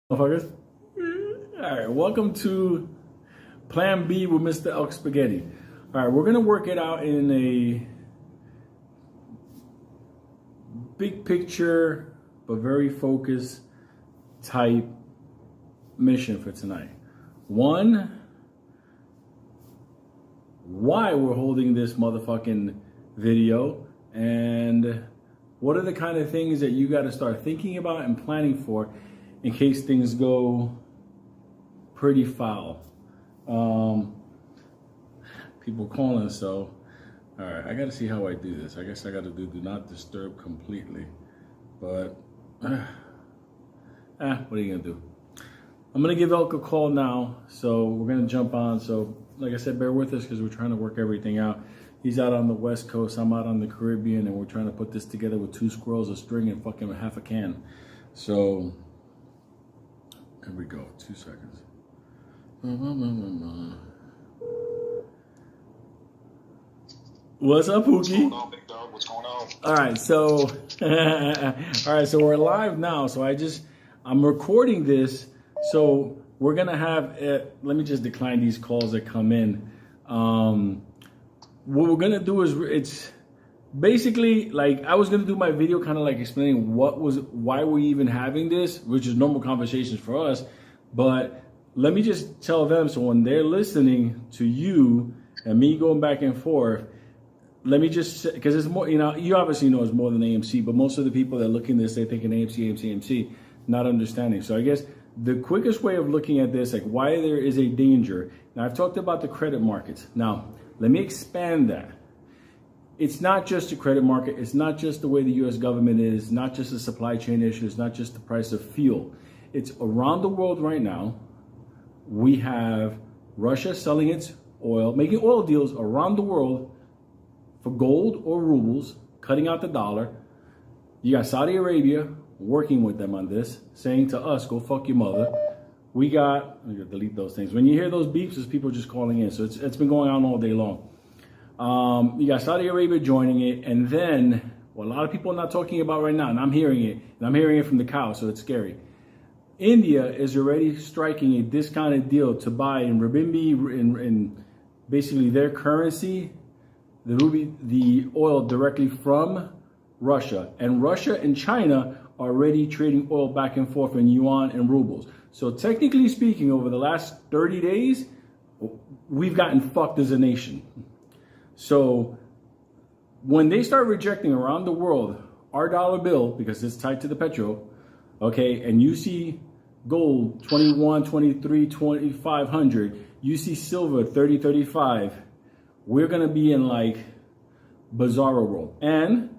Motherfuckers. All right, welcome to Plan B with Mr. Elk Spaghetti. All right, we're gonna work it out in a big picture but very focused type mission for tonight. One, why we're holding this motherfucking video, and what are the kind of things that you got to start thinking about and planning for in case things go pretty foul. People calling, so all right, I gotta see how I do this. I guess I gotta do not disturb completely, but what are you gonna do? I'm gonna give Elk a call now, so we're gonna jump on. So like I said, bear with us because we're trying to work everything out. He's out on the West Coast, I'm out on the Caribbean, and we're trying to put this together with 2 squirrels, a string, and fucking half a can. So here we go, 2 seconds. What's up, Pookie? What's going on, big dog? What's going on? All right, so so we're live now. So I'm recording this. So we're gonna have let me just decline these calls that come in. What we're gonna do is it's basically like I was gonna do my video kind of like explaining why we even having this, which is normal conversations for us. But let me just tell them, so when they're listening to you and me going back and forth, let me just, because it's more, you obviously know it's more than AMC, but most of the people that are looking at this, they're thinking AMC, not understanding. So I guess the quickest way of looking at this, like why there is a danger. Now I've talked about the credit markets. Now let me expand that. It's not just the credit market. It's not just the way the U.S. government is, not just the supply chain issue. It's not just the price of fuel. It's around the world right now. We have Russia selling its oil, making oil deals around the world for gold or rubles, cutting out the dollar. You got Saudi Arabia working with them on this, saying to us, go fuck your mother. I'm gonna delete those things. When you hear those beeps, it's people just calling in. So it's been going on all day long. You got Saudi Arabia joining it, and then what a lot of people are not talking about right now, and I'm hearing it, and I'm hearing it from the cow, so it's scary. India is already striking a discounted deal to buy in renminbi, in basically their currency, the oil directly from Russia. And Russia and China are already trading oil back and forth in yuan and rubles. So technically speaking, over the last 30 days, we've gotten fucked as a nation. So when they start rejecting around the world our dollar bill, because it's tied to the petrol, okay, and you see gold 21, 23, 2,500, you see silver 30, 35, we're gonna be in like bizarro world. And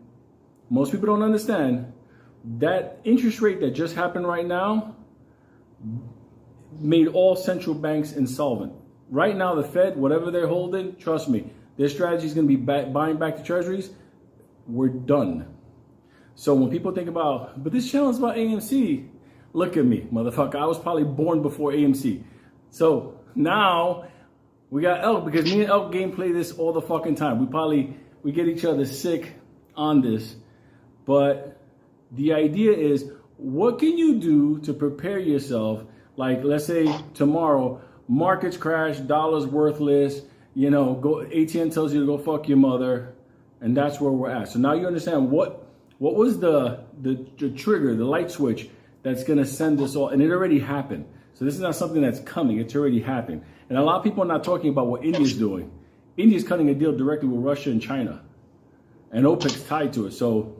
most people don't understand that interest rate that just happened right now made all central banks insolvent. Right now, the Fed, whatever they're holding, trust me, their strategy is going to be buying back the treasuries. We're done. So when people think about, but this channel is about AMC, look at me, motherfucker. I was probably born before AMC. So now we got Elk, because me and Elk gameplay this all the fucking time. We get each other sick on this. But the idea is, what can you do to prepare yourself? Like, let's say tomorrow, markets crash, dollar's worthless, ATN tells you to go fuck your mother, and that's where we're at. So now you understand what was the trigger, the light switch that's gonna send this all, and it already happened. So this is not something that's coming, it's already happened. And a lot of people are not talking about what India's doing. India's cutting a deal directly with Russia and China, and OPEC's tied to it. So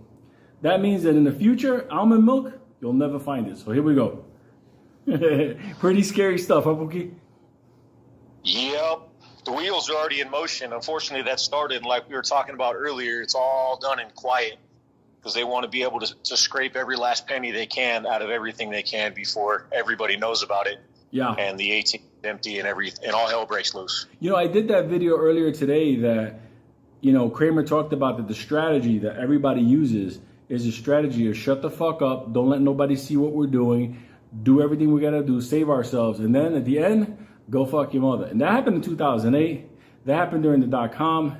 that means that in the future, almond milk, you'll never find it. So here we go. Pretty scary stuff, huh, Pookie? Yep. The wheels are already in motion. Unfortunately, that started, like we were talking about earlier, it's all done in quiet because they want to be able to scrape every last penny they can out of everything they can before everybody knows about it. Yeah. And the ATM is empty and all hell breaks loose. I did that video earlier today that, Kramer talked about that the strategy that everybody uses is a strategy of shut the fuck up, don't let nobody see what we're doing, do everything we got to do, save ourselves, and then at the end, go fuck your mother. And that happened in 2008. That happened during the .com.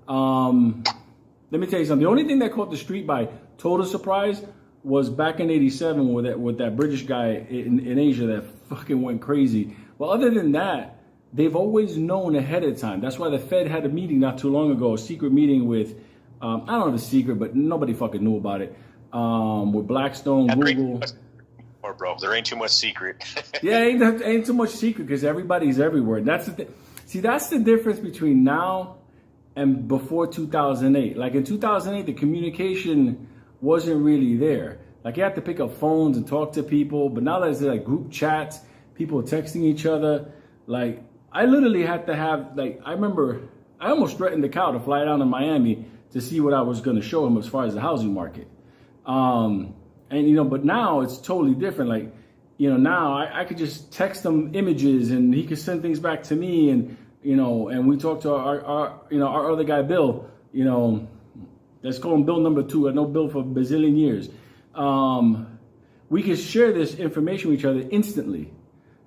Let me tell you something. The only thing that caught the street by total surprise was back in '87 with that British guy in Asia that fucking went crazy. Well, other than that, they've always known ahead of time. That's why the Fed had a meeting not too long ago, a secret meeting with, I don't know if it's secret, but nobody fucking knew about it. With Blackstone, Google. Or bro, there ain't too much secret. Yeah, ain't too much secret because everybody's everywhere. That's the See, that's the difference between now and before 2008. Like in 2008, the communication wasn't really there. Like you had to pick up phones and talk to people. But now there's like group chats, people texting each other. Like I literally had to have, like, I remember I almost threatened the cow to fly down to Miami to see what I was going to show him as far as the housing market. And, you know, but now it's totally different. Like, you know, now I could just text him images and he could send things back to me. And, you know, and we talked to our other guy, Bill, you know, let's call him Bill number 2. I know Bill for a bazillion years. We could share this information with each other instantly.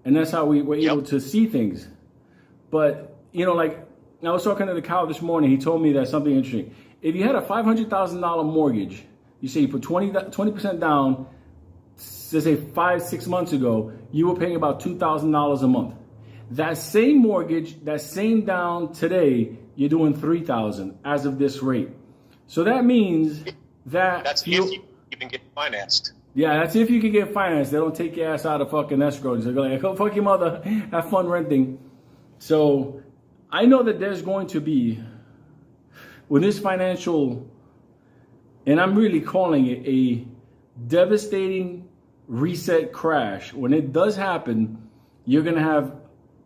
And that's how we were able to see things. But, you know, like I was talking to the cow this morning. He told me that something interesting. If you had a $500,000 mortgage, you say you put 20% down, let's say 5-6 months ago, you were paying about $2,000 a month. That same mortgage, that same down today, you're doing $3,000 as of this rate. So that means that that's if you even get financed. Yeah, that's if you can get financed. They don't take your ass out of fucking escrow. They go like, "Oh, fuck your mother, have fun renting." So I know that there's going to be, with this financial, and I'm really calling it a devastating reset crash. When it does happen, you're going to have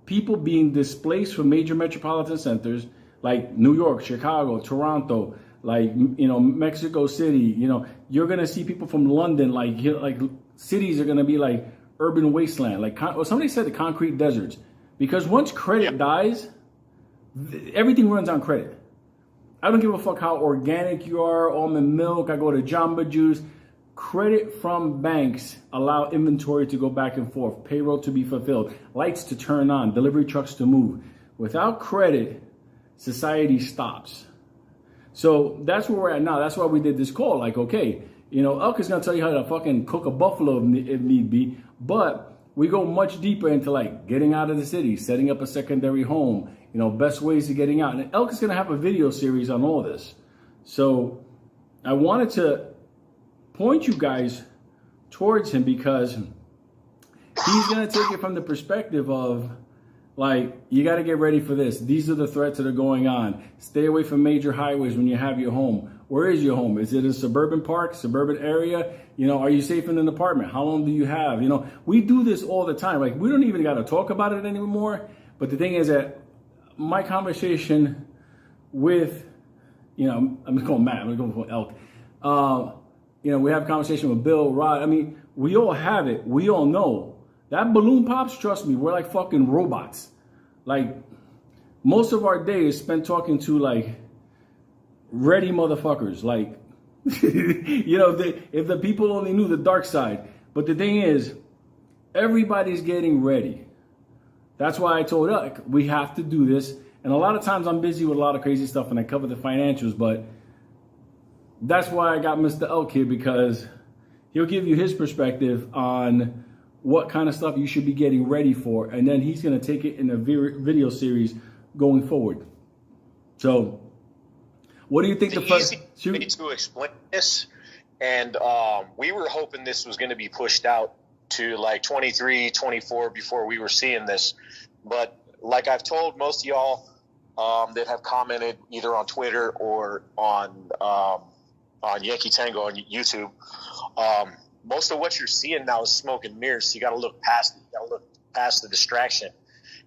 people being displaced from major metropolitan centers like New York, Chicago, Toronto, like, you know, Mexico City. You know, you're going to see people from London, like cities are going to be like urban wasteland. Like somebody said, the concrete deserts. Because once credit dies, everything runs on credit. I don't give a fuck how organic you are, almond milk, I go to Jamba Juice. Credit from banks allow inventory to go back and forth, payroll to be fulfilled, lights to turn on, delivery trucks to move. Without credit, society stops. So that's where we're at now. That's why we did this call. Like, okay, you know, Elk is going to tell you how to fucking cook a buffalo if need be, but we go much deeper into like getting out of the city, setting up a secondary home, you know, best ways of getting out. And Elk is going to have a video series on all this. So I wanted to point you guys towards him because he's going to take it from the perspective of like, you got to get ready for this. These are the threats that are going on. Stay away from major highways when you have your home. Where is your home? Is it a suburban park, suburban area? You know, are you safe in an apartment? How long do you have? You know, we do this all the time. Like, we don't even got to talk about it anymore. But the thing is that my conversation with, you know, I'm going to call Matt, I'm going to go Elk. You know, we have a conversation with Bill, Rod. I mean, we all have it. We all know. That balloon pops, trust me, we're like fucking robots. Like, most of our day is spent talking to like ready motherfuckers. Like, you know, if the people only knew the dark side. But the thing is, everybody's getting ready. That's why I told Elk, we have to do this. And a lot of times I'm busy with a lot of crazy stuff and I cover the financials, but that's why I got Mr. Elk here, because he'll give you his perspective on what kind of stuff you should be getting ready for. And then he's going to take it in a video series going forward. So what do you think? The first way to explain this, and we were hoping this was going to be pushed out to like 23, 24 before we were seeing this. But like I've told most of y'all that have commented either on Twitter or on Yankee Tango on YouTube, most of what you're seeing now is smoke and mirrors. So you got to look past it. You got to look past the distraction.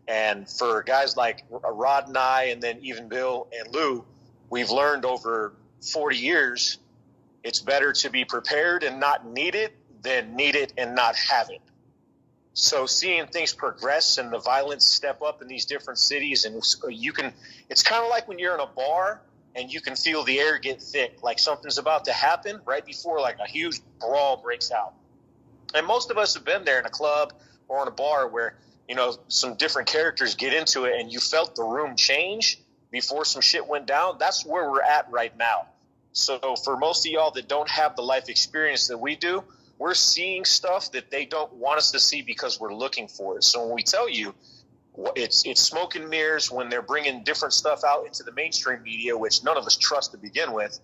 And for guys like Rod and I, and then even Bill and Lou, we've learned over 40 years, it's better to be prepared and not need it than need it and not have it. So seeing things progress and the violence step up in these different cities, and it's kind of like when you're in a bar and you can feel the air get thick, like something's about to happen right before like a huge brawl breaks out. And most of us have been there in a club or in a bar where, you know, some different characters get into it and you felt the room change before some shit went down. That's where we're at right now. So for most of y'all that don't have the life experience that we do, we're seeing stuff that they don't want us to see because we're looking for it. So when we tell you it's smoke and mirrors, when they're bringing different stuff out into the mainstream media, which none of us trust to begin with,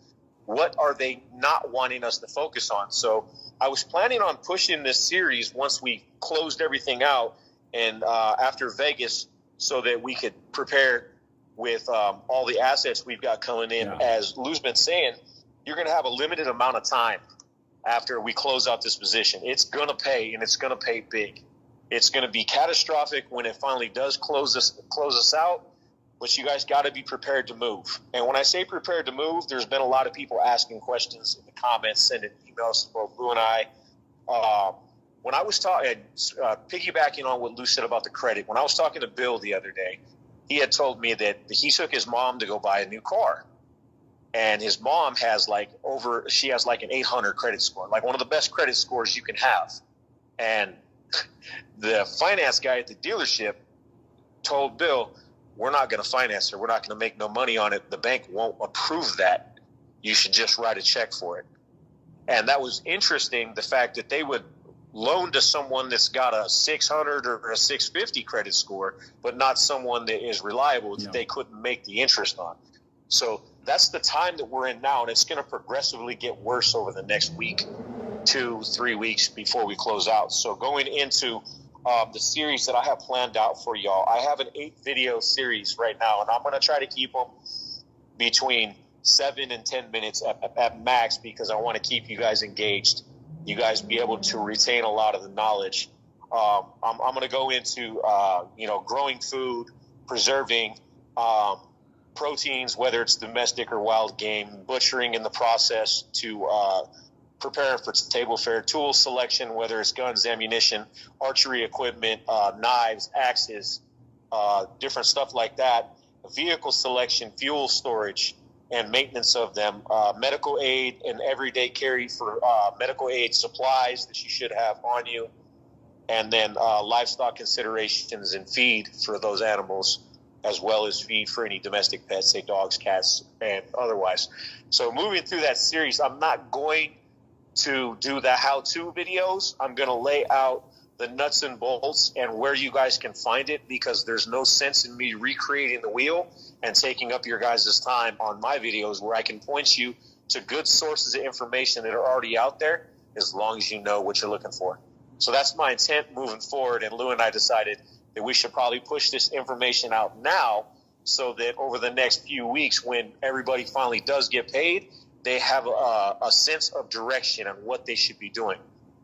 what are they not wanting us to focus on? So I was planning on pushing this series once we closed everything out and after Vegas, so that we could prepare with all the assets we've got coming in. Yeah. As Lou's been saying, you're going to have a limited amount of time after we close out this position. It's going to pay, and it's going to pay big. It's going to be catastrophic when it finally does close us out, but you guys got to be prepared to move. And when I say prepared to move, there's been a lot of people asking questions in the comments, sending emails to both Lou and I. When I was talking, piggybacking on what Lou said about the credit, when I was talking to Bill the other day, he had told me that he took his mom to go buy a new car. And his mom has she has like an 800 credit score, like one of the best credit scores you can have. And the finance guy at the dealership told Bill, we're not going to finance her. We're not going to make no money on it. The bank won't approve that. You should just write a check for it. And that was interesting, the fact that they would loan to someone that's got a 600 or a 650 credit score, but not someone that is reliable that they couldn't make the interest on. So that's the time that we're in now, and it's going to progressively get worse over the next week, 2-3 weeks before we close out. So going into the series that I have planned out for y'all, I have an 8-video series right now, and I'm going to try to keep them between 7 and 10 minutes at max, because I want to keep you guys engaged. You guys be able to retain a lot of the knowledge. I'm going to go into growing food, preserving proteins, whether it's domestic or wild game, butchering in the process to prepare for table fare, tool selection, whether it's guns, ammunition, archery equipment, knives, axes, different stuff like that, vehicle selection, fuel storage, and maintenance of them, medical aid and everyday carry for medical aid supplies that you should have on you, and then livestock considerations and feed for those animals, as well as feed for any domestic pets, say dogs, cats, and otherwise. So moving through that series, I'm not going to do the how-to videos. I'm going to lay out the nuts and bolts and where you guys can find it, because there's no sense in me recreating the wheel and taking up your guys' time on my videos, where I can point you to good sources of information that are already out there, as long as you know what you're looking for. So that's my intent moving forward, and Lou and I decided that we should probably push this information out now, so that over the next few weeks, when everybody finally does get paid, they have a sense of direction on what they should be doing.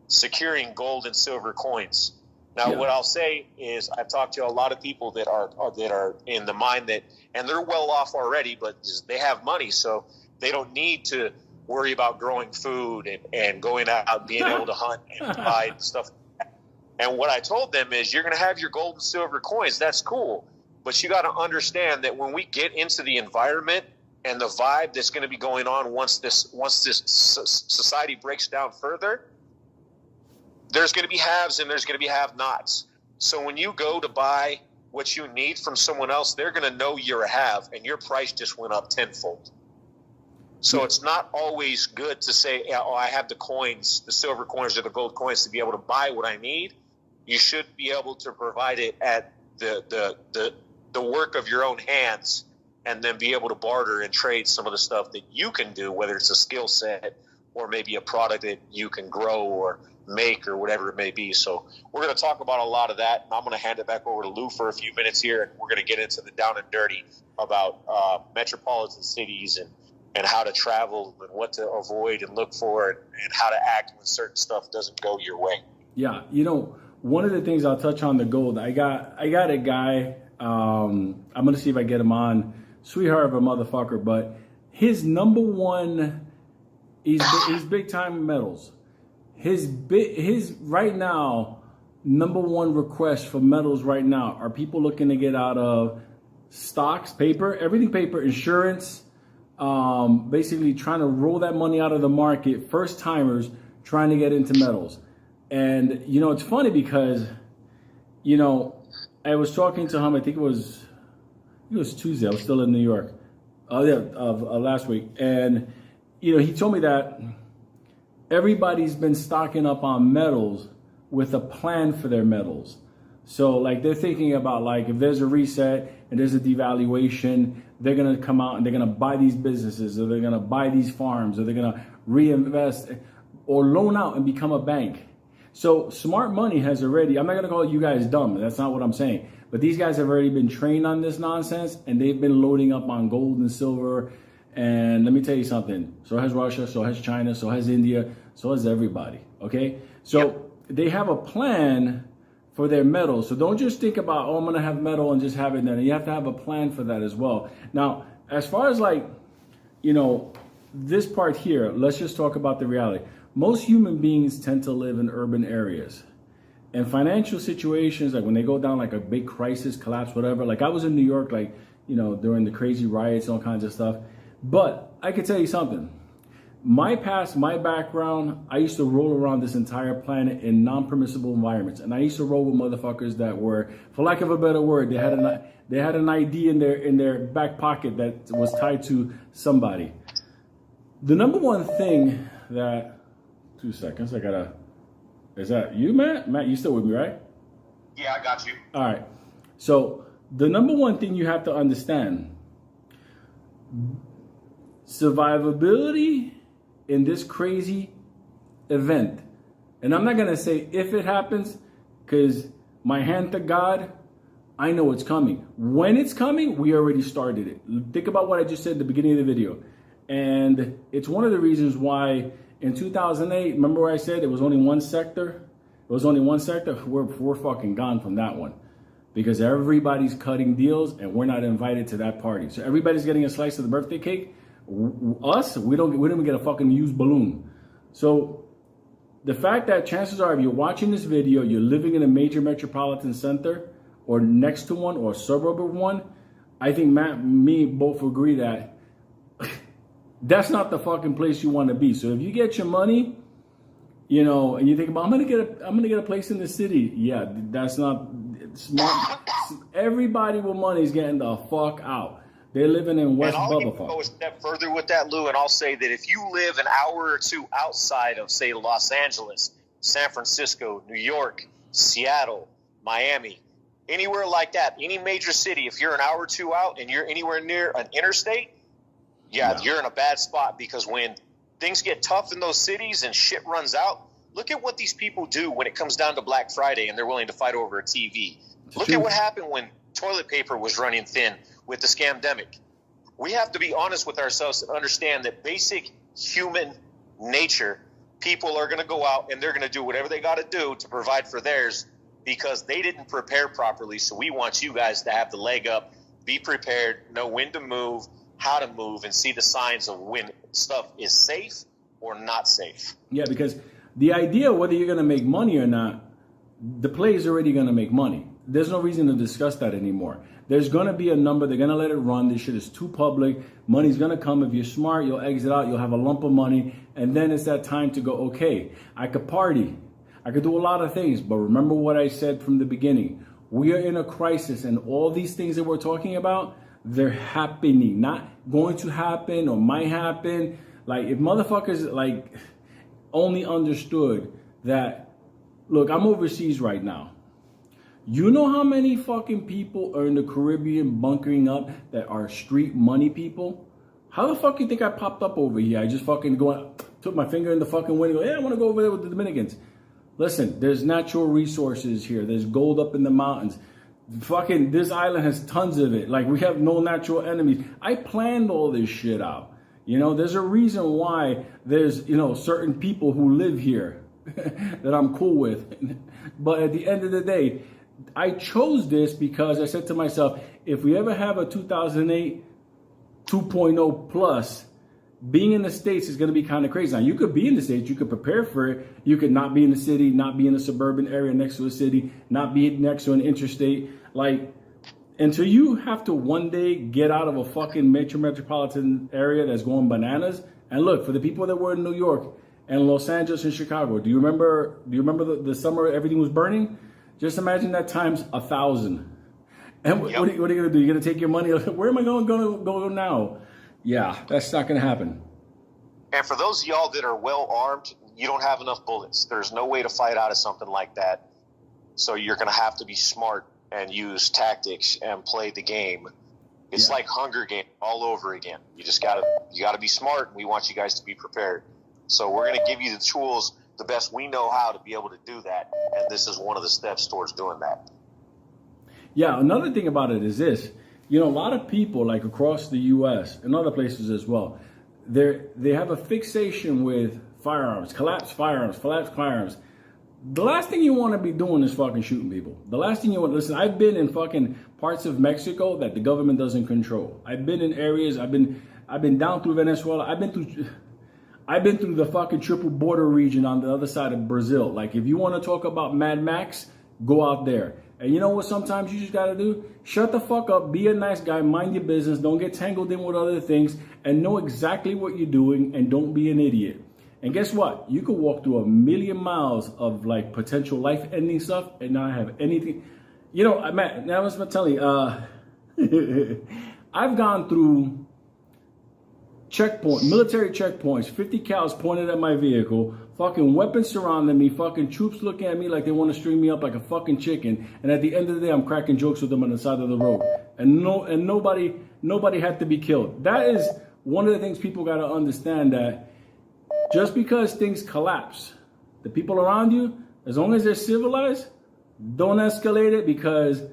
Securing gold and silver coins. Now, what I'll say is, I've talked to a lot of people that are in the mind that, and they're well off already, but they have money, so they don't need to worry about growing food and going out, being able to hunt and buy stuff. And what I told them is, you're going to have your gold and silver coins. That's cool. But you got to understand that when we get into the environment and the vibe that's going to be going on once this society breaks down further, there's going to be haves and there's going to be have-nots. So when you go to buy what you need from someone else, they're going to know you're a have, and your price just went up tenfold. So it's not always good to say, oh, I have the coins, the silver coins or the gold coins to be able to buy what I need. You should be able to provide it at the work of your own hands, and then be able to barter and trade some of the stuff that you can do, whether it's a skill set or maybe a product that you can grow or make or whatever it may be. So we're going to talk about a lot of that, and I'm going to hand it back over to Lou for a few minutes here, and we're going to get into the down and dirty about metropolitan cities and how to travel and what to avoid and look for, and how to act when certain stuff doesn't go your way. Yeah, one of the things I'll touch on the gold. I got a guy. I'm gonna see if I get him on. Sweetheart of a motherfucker, but his number one, he's big time metals. His right now number one request for metals right now are people looking to get out of stocks, paper, everything paper, insurance. Basically trying to roll that money out of the market. First timers trying to get into metals. And, it's funny because, I was talking to him, I think it was Tuesday. I was still in New York. Last week. And he told me that everybody's been stocking up on metals with a plan for their metals. So like they're thinking about like if there's a reset and there's a devaluation, they're gonna come out and they're gonna buy these businesses, or they're gonna buy these farms, or they're gonna reinvest or loan out and become a bank. So smart money has already, I'm not gonna call you guys dumb, that's not what I'm saying, but these guys have already been trained on this nonsense, and they've been loading up on gold and silver. And let me tell you something, so has Russia, so has China, so has India, so has everybody, okay? So they have a plan for their metal. So don't just think about, oh, I'm gonna have metal and just have it then. You have to have a plan for that as well. Now, as far as like, this part here, let's just talk about the reality. Most human beings tend to live in urban areas. And financial situations, like when they go down like a big crisis, collapse, whatever, like I was in New York, like, during the crazy riots and all kinds of stuff. But I could tell you something. My past, my background, I used to roll around this entire planet in non-permissible environments. And I used to roll with motherfuckers that were, for lack of a better word, they had an ID in their back pocket that was tied to somebody. The number one thing that, 2 seconds, is that you, Matt? Matt, you still with me, right? Yeah, I got you. All right. So the number one thing you have to understand, survivability in this crazy event. And I'm not going to say if it happens, because my hand to God, I know it's coming. When it's coming, we already started it. Think about what I just said at the beginning of the video. And it's one of the reasons why in 2008, remember where I said it was only one sector? It was only one sector. We're fucking gone from that one, because everybody's cutting deals and we're not invited to that party. So everybody's getting a slice of the birthday cake. Us, we don't even get a fucking used balloon. So the fact that chances are, if you're watching this video, you're living in a major metropolitan center or next to one or a suburb of one, I think Matt and me both agree that that's not the fucking place you want to be. So if you get your money, and you think about, I'm gonna get a place in the city. Yeah, that's not smart. Everybody with money is getting the fuck out. They're living in West Bubblefuck. I'll go a step further with that, Lou, and I'll say that if you live an hour or two outside of, say, Los Angeles, San Francisco, New York, Seattle, Miami, anywhere like that, any major city, if you're an hour or two out and you're anywhere near an interstate, you're in a bad spot, because when things get tough in those cities and shit runs out, look at what these people do when it comes down to Black Friday and they're willing to fight over a TV. Look at what happened when toilet paper was running thin with the scamdemic. We have to be honest with ourselves and understand that basic human nature, people are going to go out and they're going to do whatever they got to do to provide for theirs, because they didn't prepare properly. So we want you guys to have the leg up, be prepared, know when to move, how to move, and see the signs of when stuff is safe or not safe. Yeah, because the idea of whether you're going to make money or not, the play is already going to make money. There's no reason to discuss that anymore. There's going to be a number. They're going to let it run. This shit is too public. Money's going to come. If you're smart, you'll exit out. You'll have a lump of money. And then it's that time to go, okay, I could party. I could do a lot of things. But remember what I said from the beginning. We are in a crisis. And all these things that we're talking about, they're happening. Not going to happen or might happen. Like, if motherfuckers, like, only understood that, look, I'm overseas right now. You know how many fucking people are in the Caribbean bunkering up that are street money people? How the fuck you think I popped up over here? I just fucking took my finger in the fucking window. Yeah, I want to go over there with the Dominicans. Listen, there's natural resources here. There's gold up in the mountains. Fucking, this island has tons of it. Like, we have no natural enemies. I planned all this shit out. There's a reason why there's, certain people who live here that I'm cool with. But at the end of the day, I chose this because I said to myself, if we ever have a 2008 2.0 plus, being in the States is going to be kind of crazy. Now, you could be in the States, you could prepare for it. You could not be in the city, not be in a suburban area next to a city, not be next to an interstate. Like, until you have to one day get out of a fucking metropolitan area that's going bananas. And look, for the people that were in New York and Los Angeles and Chicago, do you remember the summer everything was burning? Just imagine that times 1,000. And what are you going to do? You're going to take your money? Where am I going to go now? Yeah, that's not going to happen. And for those of y'all that are well armed, you don't have enough bullets. There's no way to fight out of something like that. So you're going to have to be smart and use tactics and play the game. It's like Hunger Games all over again. You gotta be smart. And we want you guys to be prepared. So we're going to give you the tools the best we know how to be able to do that. And this is one of the steps towards doing that. Yeah, another thing about it is this. You know, a lot of people, like across the U.S. and other places as well, they have a fixation with firearms, collapsed firearms. The last thing you want to be doing is fucking shooting people. The last thing you want, listen, I've been in fucking parts of Mexico that the government doesn't control. I've been in areas, I've been down through Venezuela. I've been through the fucking triple border region on the other side of Brazil. Like, if you want to talk about Mad Max, go out there. And you know what sometimes you just got to do? Shut the fuck up, be a nice guy, mind your business, don't get tangled in with other things, and know exactly what you're doing, and don't be an idiot. And guess what? You could walk through 1,000,000 miles of like potential life-ending stuff and not have anything. You know, Matt, now I was telling you, I've gone through military checkpoints, 50 cals pointed at my vehicle, fucking weapons surrounding me, fucking troops looking at me like they want to string me up like a fucking chicken. And at the end of the day, I'm cracking jokes with them on the side of the road. And nobody had to be killed. That is one of the things people got to understand, that just because things collapse, the people around you, as long as they're civilized, don't escalate it, because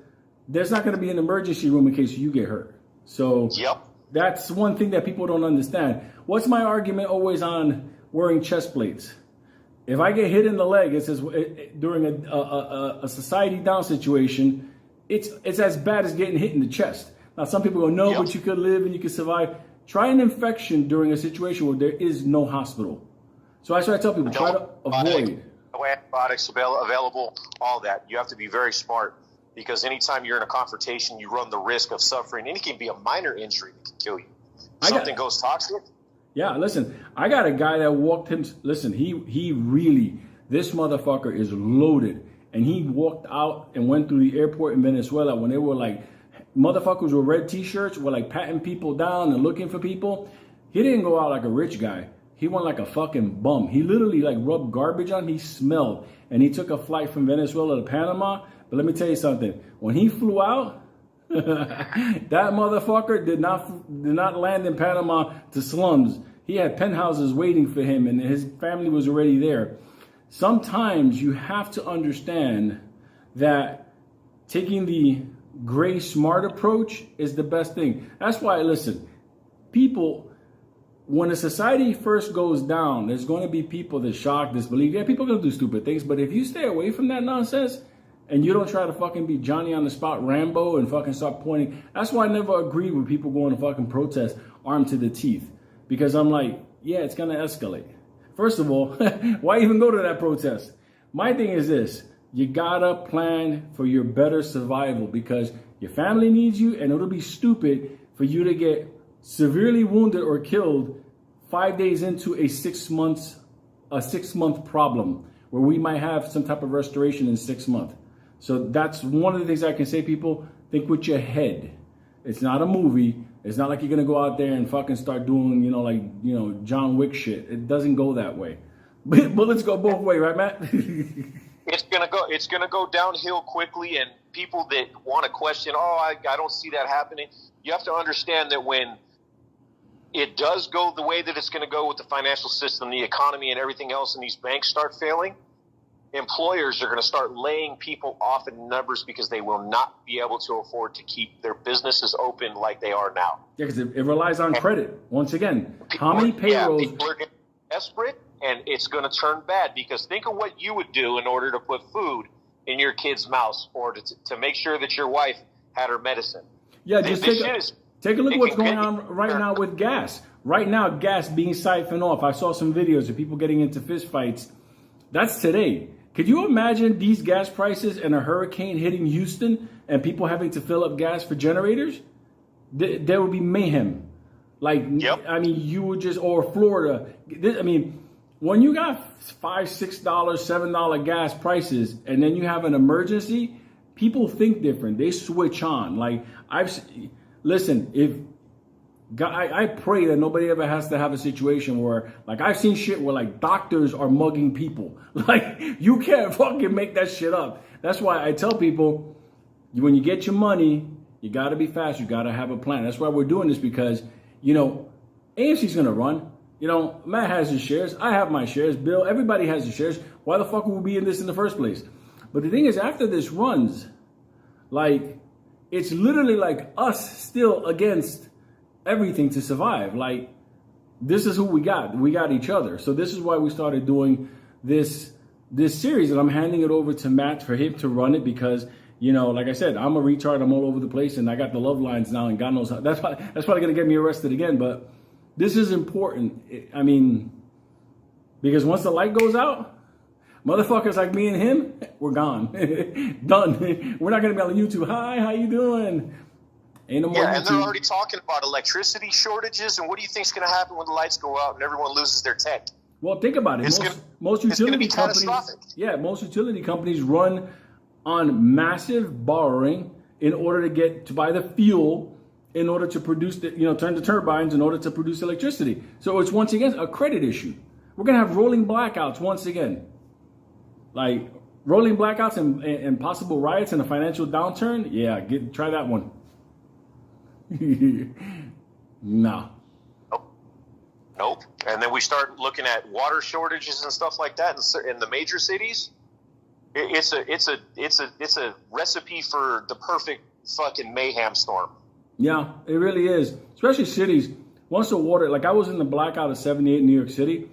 there's not going to be an emergency room in case you get hurt. So that's one thing that people don't understand. What's my argument always on wearing chest plates? If I get hit in the leg, it says during a society down situation, it's as bad as getting hit in the chest. Now, some people go, no, but you could live and you could survive. Try an infection during a situation where there is no hospital. So that's why I tell people, try to avoid. No antibiotics available, all that. You have to be very smart, because anytime you're in a confrontation, you run the risk of suffering. And it can be a minor injury that can kill you. Something goes toxic. Yeah, listen, I got a guy that walked him. Listen, he really, this motherfucker is loaded. And he walked out and went through the airport in Venezuela when they were like, motherfuckers with red t-shirts were like patting people down and looking for people. He didn't go out like a rich guy. He went like a fucking bum. He literally like rubbed garbage on. He smelled. And he took a flight from Venezuela to Panama. But let me tell you something. When he flew out, that motherfucker did not land in Panama to slums. He had penthouses waiting for him, and his family was already there. Sometimes you have to understand that taking the gray smart approach is the best thing. That's why, listen, people, when a society first goes down, there's going to be people that shock, disbelieve. Yeah, people are going to do stupid things, but if you stay away from that nonsense and you don't try to fucking be Johnny on the spot Rambo and fucking start pointing, that's why I never agree with people going to fucking protest armed to the teeth, because I'm like, yeah, it's going to escalate. First of all, why even go to that protest? My thing is this. You gotta plan for your better survival, because your family needs you, and it'll be stupid for you to get severely wounded or killed 5 days into a 6 month problem where we might have some type of restoration in 6 months. So that's one of the things I can say, people, think with your head. It's not a movie. It's not like you're gonna go out there and fucking start doing, John Wick shit. It doesn't go that way. Bullets go both ways, right, Matt? It's gonna go downhill quickly, and people that want to question, I don't see that happening. You have to understand that when it does go the way that it's going to go with the financial system, the economy, and everything else, and these banks start failing, employers are going to start laying people off in numbers, because they will not be able to afford to keep their businesses open like they are now. Yeah, because it relies on credit. Once again, how many payrolls? People are getting desperate, and it's going to turn bad, because think of what you would do in order to put food in your kid's mouth, or to make sure that your wife had her medicine. Yeah, just take a look at what's going on right now with gas. Right now, gas being siphoned off. I saw some videos of people getting into fist fights. That's today. Could you imagine these gas prices and a hurricane hitting Houston and people having to fill up gas for generators? There would be mayhem. Like, I mean, you would just, or Florida. I mean, when you got $5, $6, $7 gas prices, and then you have an emergency, people think different. They switch on. Like, listen, if God, I pray that nobody ever has to have a situation where, like, I've seen shit where, like, doctors are mugging people. Like, you can't fucking make that shit up. That's why I tell people, when you get your money, you got to be fast. You got to have a plan. That's why we're doing this, because, you know, AMC's going to run. You know, Matt has his shares. I have my shares. Bill, everybody has his shares. Why the fuck would we be in this in the first place? But the thing is, after this runs, like, it's literally like us still against everything to survive. Like, this is who we got. We got each other. So this is why we started doing this series, and I'm handing it over to Matt for him to run it, because, you know, like I said, I'm a retard. I'm all over the place, and I got the love lines now, and God knows how. That's probably going to get me arrested again, but this is important. I mean, because once the light goes out, motherfuckers like me and him, we're gone. Done. We're not going to be on YouTube. Hi, how you doing? Ain't no more Yeah, and they're YouTube. already talking about electricity shortages, and what do you think's going to happen when the lights go out and everyone loses their tech? Well, think about it. Most utility companies, most utility companies run on massive borrowing in order to buy the fuel, in order to produce turn the turbines in order to produce electricity. So it's once again a credit issue. We're gonna have rolling blackouts once again, like rolling blackouts and possible riots and a financial downturn. Yeah, try that one. Nah. Nope. And then we start looking at water shortages and stuff like that in the major cities. It's a recipe for the perfect fucking mayhem storm. Yeah, it really is. Especially cities. Once the water, like I was in the blackout of 78 in New York City.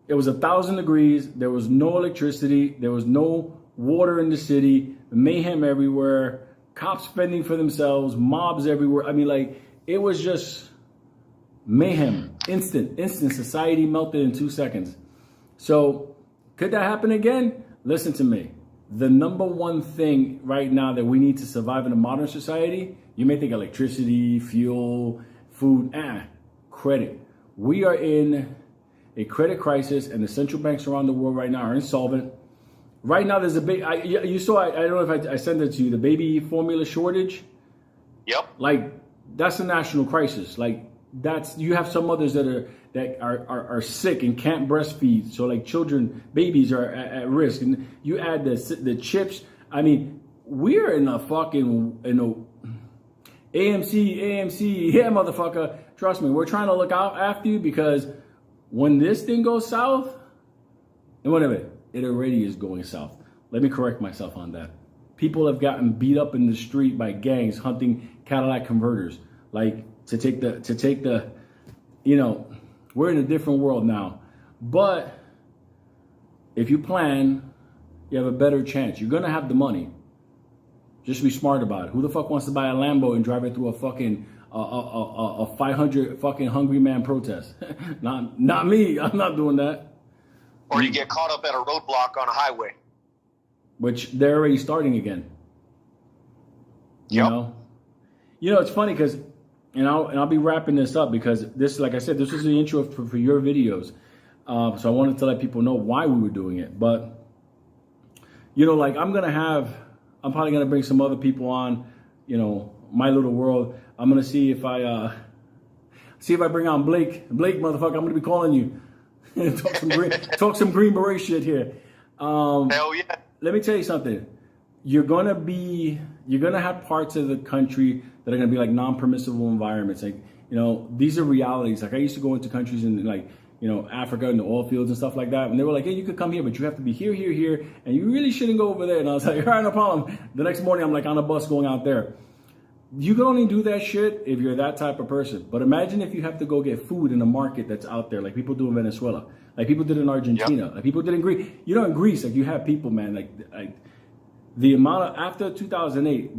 It was 1,000 degrees. There was no electricity. There was no water in the city. Mayhem everywhere. Cops fending for themselves. Mobs everywhere. I mean, like, it was just mayhem. Instant. Society melted in 2 seconds. So, could that happen again? Listen to me. The number one thing right now that we need to survive in a modern society, you may think electricity, fuel, food, credit. We are in a credit crisis, and the central banks around the world right now are insolvent. Right now, there's a big, you saw, I don't know if I sent it to you, the baby formula shortage. Yep. Like, that's a national crisis. Like, you have some mothers that are sick and can't breastfeed. So like babies are at risk. And you add the chips. I mean, we're in a fucking, AMC, yeah, motherfucker. Trust me, we're trying to look out after you, because when this thing goes south, and whatever, it already is going south. Let me correct myself on that. People have gotten beat up in the street by gangs hunting Cadillac converters. Like, to take the, we're in a different world now. But if you plan, you have a better chance. You're going to have the money. Just be smart about it. Who the fuck wants to buy a Lambo and drive it through a fucking, a 500 fucking hungry man protest? Not me. I'm not doing that. Or you get caught up at a roadblock on a highway. Which they're already starting again. You know? You know, it's funny because, and I'll be wrapping this up, because this, like I said, this was the intro for your videos. So I wanted to let people know why we were doing it. But, like I'm probably going to bring some other people on, my little world. I'm going to see if I bring on Blake. Blake, motherfucker, I'm going to be calling you. talk some Green Beret shit here. Hell yeah. Let me tell you something. You're gonna have parts of the country that are gonna be like non-permissible environments. Like, these are realities. Like, I used to go into countries in like, Africa and the oil fields and stuff like that. And they were like, hey, you could come here, but you have to be here, and you really shouldn't go over there. And I was like, all right, no problem. The next morning, I'm like on a bus going out there. You can only do that shit if you're that type of person. But imagine if you have to go get food in a market that's out there, like people do in Venezuela, like people did in Argentina, like people did in Greece. In Greece, like you have people, man, like the amount of, after 2008,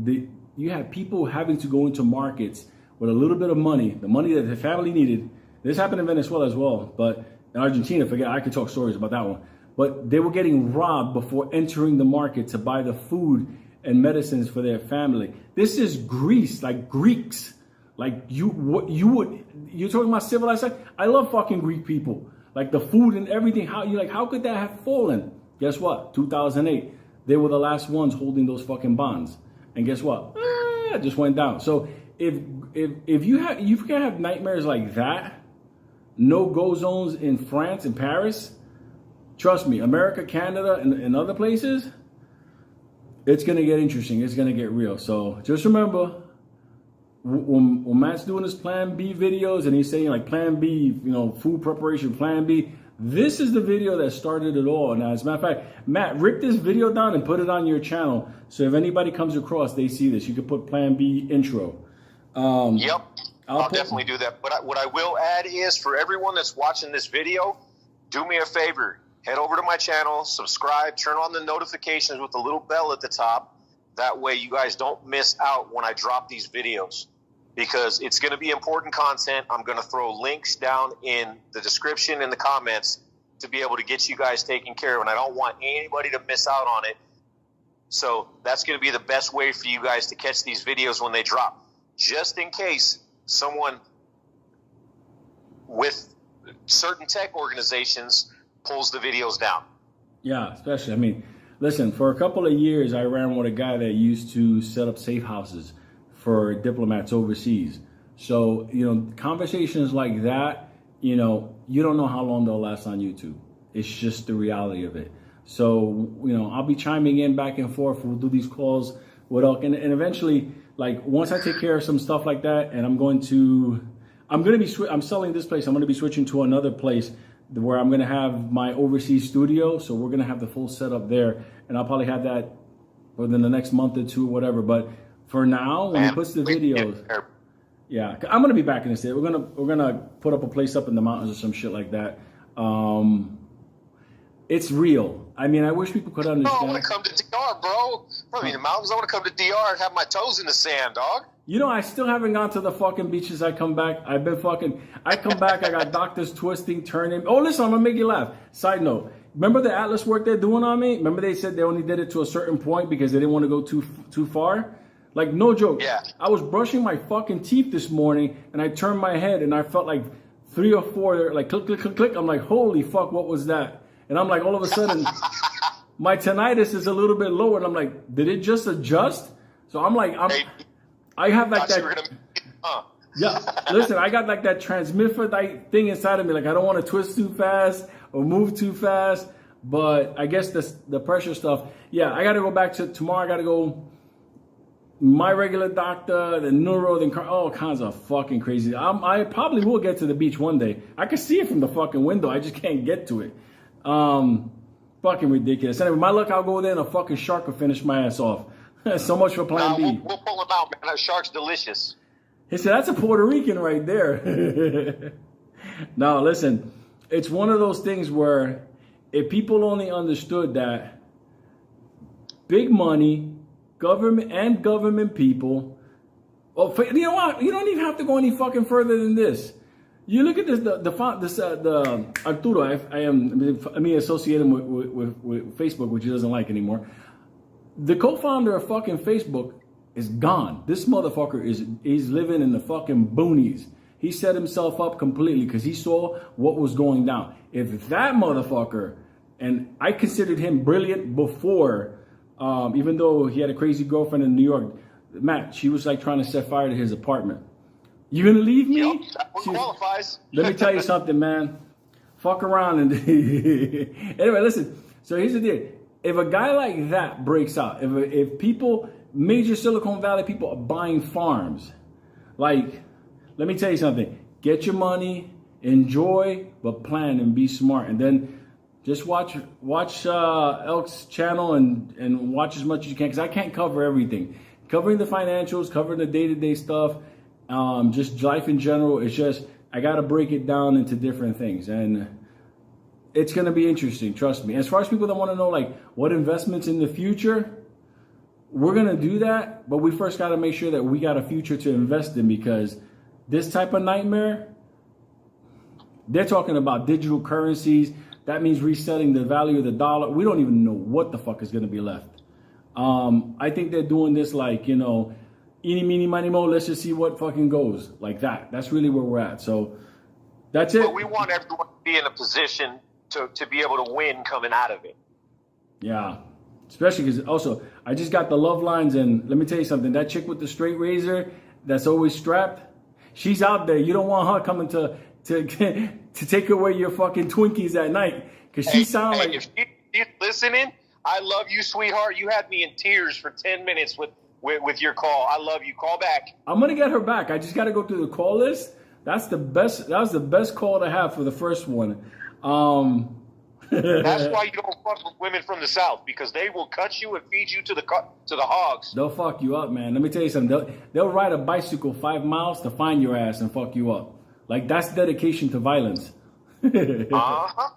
you had people having to go into markets with a little bit of money, the money that the family needed. This happened in Venezuela as well, but in Argentina, I could talk stories about that one. But they were getting robbed before entering the market to buy the food and medicines for their family. This is Greece, like Greeks. Like you're talking about civilized. I love fucking Greek people. Like the food and everything. How could that have fallen? Guess what? 2008, they were the last ones holding those fucking bonds. And guess what? It just went down. So if you can have nightmares like that, no go zones in France and Paris, trust me, America, Canada, and other places, it's gonna get interesting. It's gonna get real. So just remember, when Matt's doing his Plan B videos and he's saying like Plan B, food preparation, Plan B, this is the video that started it all. Now, as a matter of fact, Matt, rip this video down and put it on your channel. So if anybody comes across, they see this. You can put Plan B intro. Yep, I'll definitely do that. But what I will add is, for everyone that's watching this video, do me a favor. Head over to my channel, subscribe, turn on the notifications with the little bell at the top. That way you guys don't miss out when I drop these videos, because it's going to be important content. I'm going to throw links down in the description and the comments to be able to get you guys taken care of, and I don't want anybody to miss out on it. So that's going to be the best way for you guys to catch these videos when they drop, just in case someone with certain tech organizations pulls the videos down. Yeah, especially, I mean, listen, for a couple of years, I ran with a guy that used to set up safe houses for diplomats overseas. So, conversations like that, you don't know how long they'll last on YouTube. It's just the reality of it. So, I'll be chiming in back and forth. We'll do these calls with Elk, and eventually, like, once I take care of some stuff like that, and I'm selling this place. I'm going to be switching to another place where I'm going to have my overseas studio. So we're going to have the full setup there, and I'll probably have that within the next month or two, whatever. But for now, when he puts the videos, yeah, I'm going to be back in the state. We're going to put up a place up in the mountains or some shit like that. It's real. I mean, I wish people could understand. I want to come to DR, bro. I mean, the mountains. I want to come to DR and have my toes in the sand, dog. I still haven't gone to the fucking beaches. I come back. I come back. I got doctors twisting, turning. Oh, listen, I'm going to make you laugh. Side note. Remember the Atlas work they're doing on me? Remember they said they only did it to a certain point because they didn't want to go too far? Like, no joke. Yeah. I was brushing my fucking teeth this morning, and I turned my head, and I felt like 3 or 4, like, click, click, click, click. I'm like, holy fuck, what was that? And I'm like, all of a sudden, my tinnitus is a little bit lower, and I'm like, did it just adjust? So I'm like, I have like that. Yeah, listen, I got like that transmitter thing inside of me. Like, I don't want to twist too fast or move too fast. But I guess the pressure stuff. Yeah, I got to go back to tomorrow. I got to go my regular doctor, the neuro, then all kinds of fucking crazy. I probably will get to the beach one day. I can see it from the fucking window. I just can't get to it. Fucking ridiculous. Anyway, my luck, I'll go there and a fucking shark will finish my ass off. So much for Plan B. We'll pull him out, man. That shark's delicious. He said, that's a Puerto Rican right there. No, listen, it's one of those things where if people only understood that big money, government people, you know what? You don't even have to go any fucking further than this. You look at this, the Arturo, I associate him with Facebook, which he doesn't like anymore. The co-founder of fucking Facebook is gone. This motherfucker he's living in the fucking boonies. He set himself up completely because he saw what was going down. If that motherfucker, and I considered him brilliant before, even though he had a crazy girlfriend in New York, Matt, she was like trying to set fire to his apartment. You gonna leave me? Yep, that qualifies. Let me tell you something, man. Fuck around and anyway, listen. So here's the deal. If a guy like that breaks out, if people, major Silicon Valley people are buying farms, like, let me tell you something. Get your money, enjoy, but plan and be smart. And then just watch Elk's channel and watch as much as you can, because I can't cover everything. Covering the financials, covering the day-to-day stuff, just life in general. It's just, I got to break it down into different things. And it's going to be interesting, trust me. As far as people that want to know, like, what investments in the future, we're going to do that. But we first got to make sure that we got a future to invest in, because this type of nightmare, they're talking about digital currencies. That means resetting the value of the dollar. We don't even know what the fuck is going to be left. I think they're doing this like, eeny, meeny, miny, mo, let's just see what fucking goes. Like that. That's really where we're at. So that's it. But we want everyone to be in a position to be able to win coming out of it. Yeah. Especially because also, I just got the love lines, and let me tell you something. That chick with the straight razor, that's always strapped. She's out there. You don't want her coming to take away your fucking Twinkies at night. Because she sounds like... If she's listening, I love you, sweetheart. You had me in tears for 10 minutes with your call. I love you. Call back. I'm going to get her back. I just got to go through the call list. That's the best. That was the best call to have for the first one. That's why you don't fuck with women from the South, because they will cut you and feed you to the hogs. They'll fuck you up, man. Let me tell you something. They'll ride a bicycle 5 miles to find your ass and fuck you up. Like, that's dedication to violence. Uh-huh.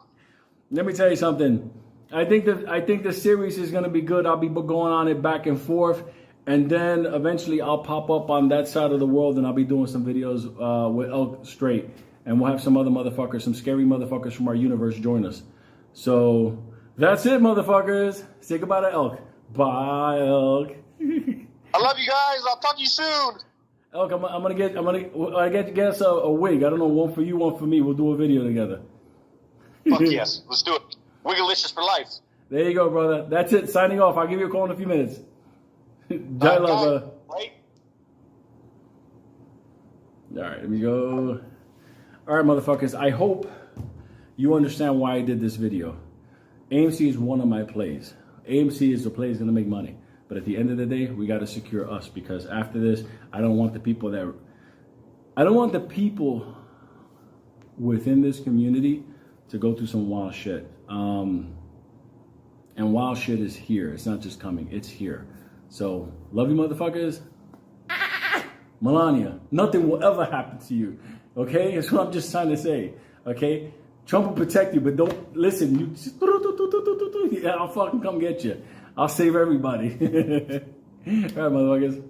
Let me tell you something. I think the series is gonna be good. I'll be going on it back and forth, and then eventually I'll pop up on that side of the world, and I'll be doing some videos with Elk Straight, and we'll have some other motherfuckers, some scary motherfuckers from our universe join us. So that's it, motherfuckers. Say goodbye to Elk. Bye, Elk. I love you guys. I'll talk to you soon. Elk, I'm gonna get us a wig. I don't know, one for you, one for me. We'll do a video together. Fuck yes, let's do it. Wiggalicious for life. There you go, brother. That's it. Signing off. I'll give you a call in a few minutes. Jai love, brother. Right. All right, let me go. All right, motherfuckers. I hope you understand why I did this video. AMC is one of my plays. AMC is the play that's going to make money. But at the end of the day, we got to secure us, because after this, I don't want the people within this community to go through some wild shit. And wild shit is here. It's not just coming. It's here. So, love you, motherfuckers. Melania, nothing will ever happen to you. Okay? That's what I'm just trying to say. Okay? Trump will protect you, but don't listen. I'll fucking come get you. I'll save everybody. All right, motherfuckers.